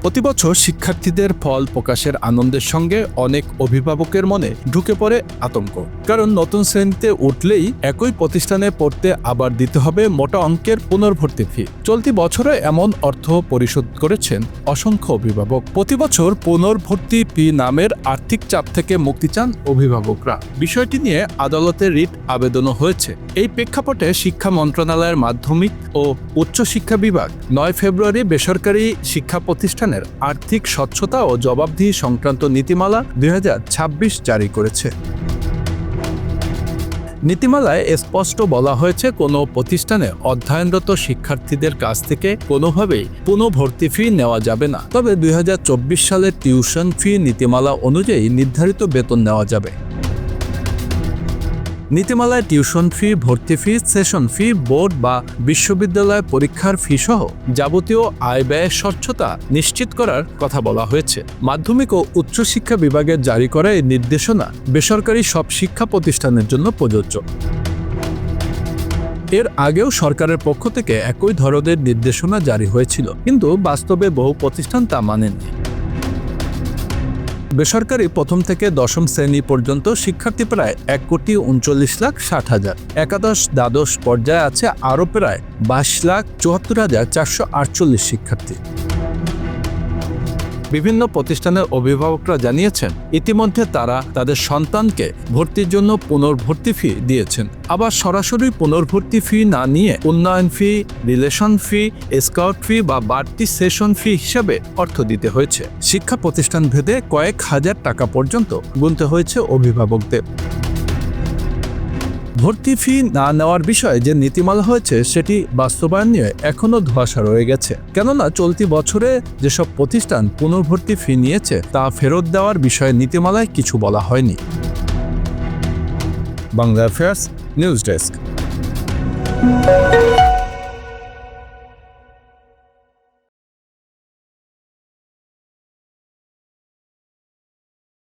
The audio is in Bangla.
প্রতি বছর শিক্ষার্থীদের ফল প্রকাশের আনন্দের সঙ্গে অনেক অভিভাবকের মনে ঢুকে পড়ে আতঙ্ক। কারণ নতুন শ্রেণীতে উঠলেই একই প্রতিষ্ঠানে পড়তে আবার দিতে হবে মোটা অঙ্কের পুনর্ভর্তি ফি। চলতি বছরে এমন অর্থ পরিশোধ করেছেন অসংখ্য অভিভাবক। প্রতি বছর পুনর্ভর্তি ফি নামের আর্থিক চাপ থেকে মুক্তি চান অভিভাবকরা। বিষয়টি নিয়ে আদালতে রিট আবেদনও হয়েছে। এই প্রেক্ষাপটে শিক্ষা মন্ত্রণালয়ের মাধ্যমিক ও উচ্চশিক্ষা বিভাগ 9 ফেব্রুয়ারি বেসরকারি শিক্ষা প্রতিষ্ঠানের আর্থিক স্বচ্ছতা ও জবাবদিহি সংক্রান্ত নীতিমালা 2026 জারি করেছে। নীতিমালায় স্পষ্ট বলা হয়েছে, কোনো প্রতিষ্ঠানে অধ্যয়নরত শিক্ষার্থীদের কাছ থেকে কোনোভাবেই পুনর্ভর্তি ফি নেওয়া যাবে না। তবে 2024 সালের টিউশন ফি নীতিমালা অনুযায়ী নির্ধারিত বেতন নেওয়া যাবে। নীতিমালায় টিউশন ফি, ভর্তি ফি, সেশন ফি, বোর্ড বা বিশ্ববিদ্যালয় পরীক্ষার ফি সহ যাবতীয় আয় ব্যয়ের স্বচ্ছতা নিশ্চিত করার কথা বলা হয়েছে। মাধ্যমিক ও উচ্চশিক্ষা বিভাগের জারি করা এই নির্দেশনা বেসরকারি সব শিক্ষা প্রতিষ্ঠানের জন্য প্রযোজ্য। এর আগেও সরকারের পক্ষ থেকে একই ধরনের নির্দেশনা জারি হয়েছিল, কিন্তু বাস্তবে বহু প্রতিষ্ঠান তা মানেননি। বেসরকারি প্রথম থেকে দশম শ্রেণী পর্যন্ত শিক্ষার্থী প্রায় 1,39,60,000। একাদশ দ্বাদশ পর্যায়ে আছে আরও প্রায় 22,74,448 শিক্ষার্থী। বিভিন্ন প্রতিষ্ঠানের অভিভাবকরা জানিয়েছেন, ইতিমধ্যে তারা তাদের সন্তানকে ভর্তির জন্য পুনর্ভর্তি ফি দিয়েছেন। আবার সরাসরি পুনর্ভর্তি ফি না নিয়ে উন্নয়ন ফি, রিলেশন ফি, স্কাউট ফি বা বাড়তি সেশন ফি হিসাবে অর্থ দিতে হয়েছে। শিক্ষা প্রতিষ্ঠান ভেদে কয়েক হাজার টাকা পর্যন্ত গুনতে হয়েছে অভিভাবকদের। ভর্তি ফি না নেওয়ার বিষয়ে যে নীতিমালা হয়েছে সেটি বাস্তবায়ন নিয়ে এখনও ধোঁয়াশা রয়ে গেছে। কেননা চলতি বছরে যেসব প্রতিষ্ঠান পুনর্ভর্তি ফি নিয়েছে তা ফেরত দেওয়ার বিষয়ে নীতিমালায় কিছু বলা হয়নি। Bangla affairs news desk.